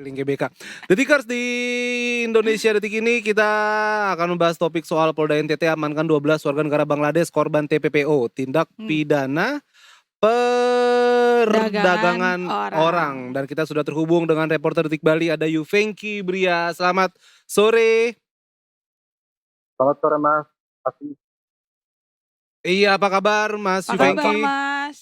link GBK. Detikers di Indonesia Detik ini kita akan membahas topik soal Polda NTT amankan 12 warga negara Bangladesh korban TPPO, tindak pidana Dagangan perdagangan orang. orang. Dan kita sudah terhubung dengan reporter Detik Bali, ada Yuvengki Bria. Selamat sore. Selamat sore Mas. Iya, apa kabar Mas Apa kabar, Yuvengki? Mas?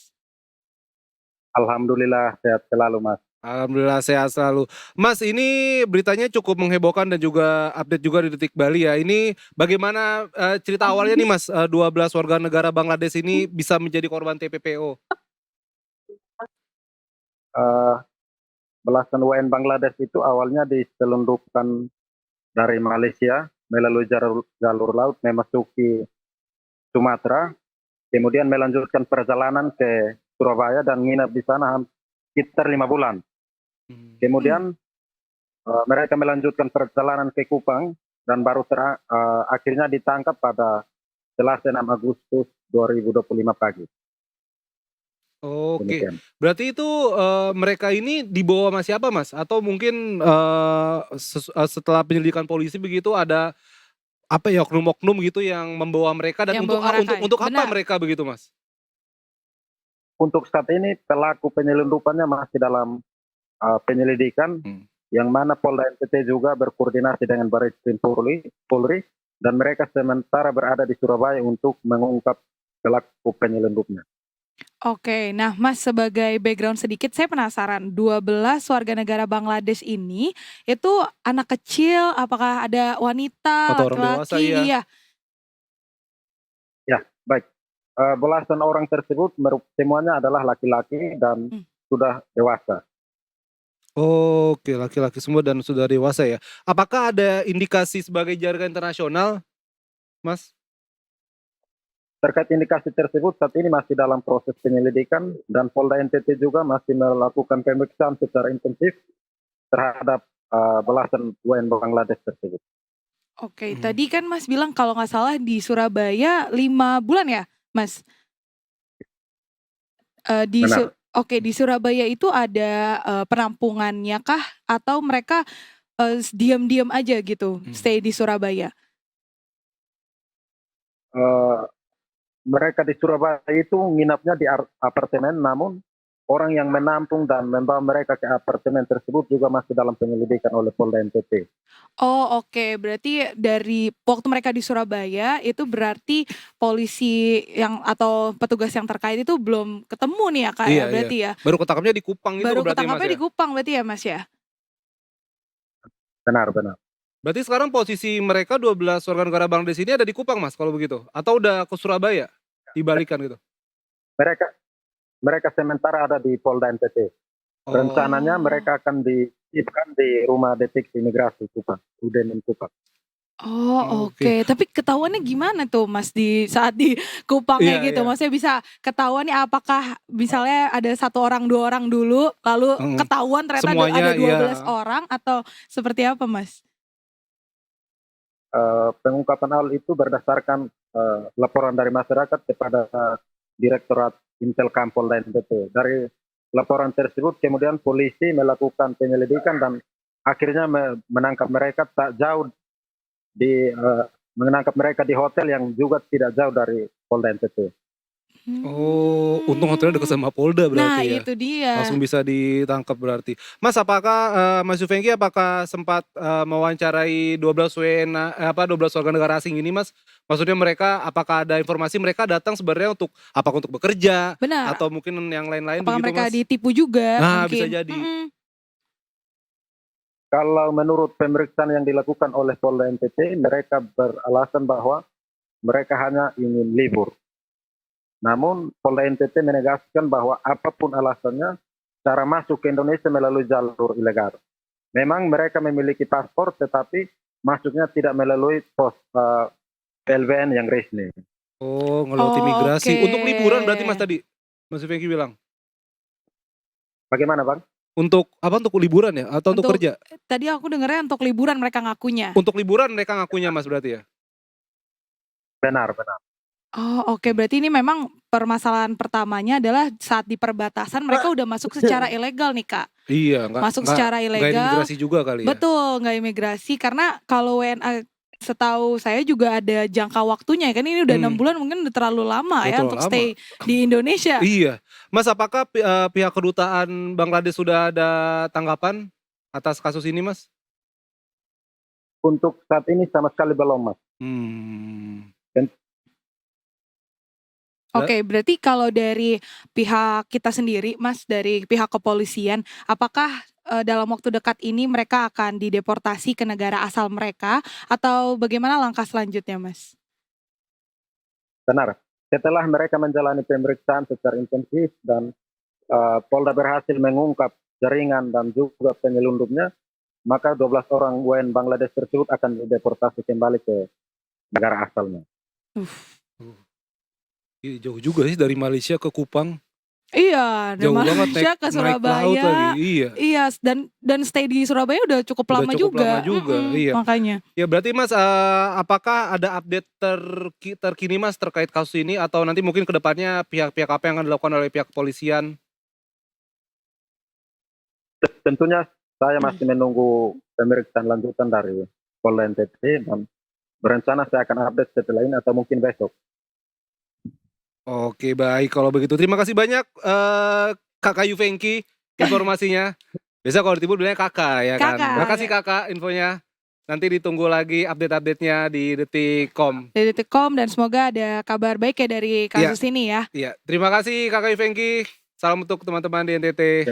Alhamdulillah sehat selalu Mas. Alhamdulillah sehat selalu. Mas, ini beritanya cukup menghebohkan dan juga update juga di Detik Bali ya. Ini bagaimana cerita awalnya nih Mas, 12 warga negara Bangladesh ini bisa menjadi korban TPPO? Belasan WN Bangladesh itu awalnya diselundupkan dari Malaysia melalui jalur laut memasuki Sumatera, kemudian melanjutkan perjalanan ke Surabaya dan nginap di sana sekitar 5 bulan. Kemudian mereka melanjutkan perjalanan ke Kupang dan baru akhirnya ditangkap pada Selasa 6 Agustus 2025 pagi. Oke, Demikian. berarti itu mereka ini dibawa sama siapa Mas? Atau mungkin setelah penyelidikan polisi begitu ada apa ya, oknum-oknum gitu yang membawa mereka dan Yang untuk bawa mereka, untuk apa benar. mereka begitu Mas? Untuk saat ini pelaku penyelundupannya masih dalam penyelidikan, yang mana Polda NTT juga berkoordinasi dengan Barreskrim Polri dan mereka sementara berada di Surabaya untuk mengungkap pelaku penyelundupnya. Oke, nah Mas, sebagai background sedikit saya penasaran, 12 warga negara Bangladesh ini itu anak kecil, apakah ada wanita, Atau orang dewasa, laki-laki? iya. Iya. Ya, baik. Belasan orang tersebut semuanya adalah laki-laki dan sudah dewasa. Oke, laki-laki semua dan sudah dewasa ya. Apakah ada indikasi sebagai jaringan internasional, Mas? Terkait indikasi tersebut saat ini masih dalam proses penyelidikan dan Polda NTT juga masih melakukan pemeriksaan secara intensif terhadap belasan WN Bangladesh tersebut. Oke, tadi kan Mas bilang kalau nggak salah di Surabaya 5 bulan ya, Mas? Benar. Oke, di Surabaya itu ada penampungannya kah atau mereka diam-diam aja gitu stay di Surabaya? Mereka di Surabaya itu nginapnya di apartemen, namun orang yang menampung dan membawa mereka ke apartemen tersebut juga masih dalam penyelidikan oleh Polda NTT. Oh, oke, berarti dari waktu mereka di Surabaya itu berarti polisi yang atau petugas yang terkait itu belum ketemu nih ya Kak ya, berarti ya? Baru ketangkapnya di Kupang itu Baru berarti Mas ketangkapnya ya? di Kupang berarti ya Mas ya? Benar. Berarti sekarang posisi mereka 12 warga negara Bangladesh ini ada di Kupang Mas kalau begitu? Atau udah ke Surabaya? Dibalikan gitu? Mereka sementara ada di Polda NTT. Rencananya mereka akan dititipkan di rumah deteksi imigrasi Kupang, UDN Kupang. Oh, oke. Tapi ketahuannya gimana tuh Mas di saat di Kupangnya Iya, gitu? iya. Maksudnya bisa ketahuan nih apakah misalnya ada 1 orang 2 orang dulu lalu ketahuan ternyata Semuanya, ada 12 iya. orang atau seperti apa Mas? Pengungkapan hal itu berdasarkan laporan dari masyarakat kepada Direktorat Intelkam Polda NTT. Dari laporan tersebut kemudian polisi melakukan penyelidikan dan akhirnya menangkap mereka tak jauh menangkap mereka di hotel yang juga tidak jauh dari Polda NTT. Oh, untung hotelnya dekat sama Polda berarti ya. Nah, itu dia. Langsung bisa ditangkap berarti. Mas, apakah Mas Yuvengki apakah sempat mewawancarai 12 warga negara asing ini Mas? Maksudnya mereka apakah ada informasi mereka datang sebenarnya untuk bekerja? Benar. Atau mungkin yang lain-lain Apakah begitu mereka Mas? ditipu juga Nah, mungkin? bisa jadi. Kalau menurut pemeriksaan yang dilakukan oleh Polda NTT, mereka beralasan bahwa mereka hanya ingin libur. Namun Polda NTT menegaskan bahwa apapun alasannya, cara masuk ke Indonesia melalui jalur ilegal. Memang mereka memiliki paspor, tetapi masuknya tidak melalui pos PLBN yang resmi. Oh, ngelewati migrasi. Oke. Untuk liburan berarti Mas tadi? Mas Yuvengki bilang? Bagaimana Bang? Untuk liburan ya? Atau untuk kerja? Tadi aku dengarnya untuk liburan mereka ngakunya. Untuk liburan mereka ngakunya Mas berarti ya? Benar. Oh, oke. Berarti ini memang permasalahan pertamanya adalah saat di perbatasan mereka udah masuk secara ilegal nih, Kak. Iya, Masuk secara nggak ilegal. imigrasi juga kali ya. Betul, nggak imigrasi karena kalau WNA setahu saya juga ada jangka waktunya kan, ini udah 6 bulan mungkin udah terlalu lama ya Betul, untuk lama. stay di Indonesia. Iya. Mas, apakah pihak kedutaan Bangladesh sudah ada tanggapan atas kasus ini, Mas? Untuk saat ini sama sekali belum, Mas. Oke, berarti kalau dari pihak kita sendiri, Mas, dari pihak kepolisian, apakah dalam waktu dekat ini mereka akan dideportasi ke negara asal mereka atau bagaimana langkah selanjutnya, Mas? Benar. Setelah mereka menjalani pemeriksaan secara intensif dan Polda berhasil mengungkap jaringan dan juga penyelundupnya, maka 12 orang WNI Bangladesh tersebut akan dideportasi kembali ke negara asalnya. Jauh juga sih dari Malaysia ke Kupang. Iya, dari Jauh banget Malaysia ke naik laut Surabaya. lagi. Iya. Iya, dan stay di Surabaya udah cukup Udah lama cukup juga. lama juga, iya. Makanya. Ya berarti Mas, apakah ada update terkini Mas terkait kasus ini atau nanti mungkin kedepannya pihak-pihak apa yang akan dilakukan oleh pihak kepolisian? Tentunya saya masih menunggu pemeriksaan lanjutan dari Polda NTT dan berencana saya akan update setelah ini atau mungkin besok. Oke, baik kalau begitu. Terima kasih banyak Kakak Yuvengki informasinya. Biasa kalau ditibur bilangnya kakak ya kan. Kakak. Terima kasih kakak infonya. Nanti ditunggu lagi update-update-nya di Detikcom. Dari Detikcom dan semoga ada kabar baik ya dari kasus ini ya. Iya, terima kasih kakak Yuvengki. Salam untuk teman-teman di NTT.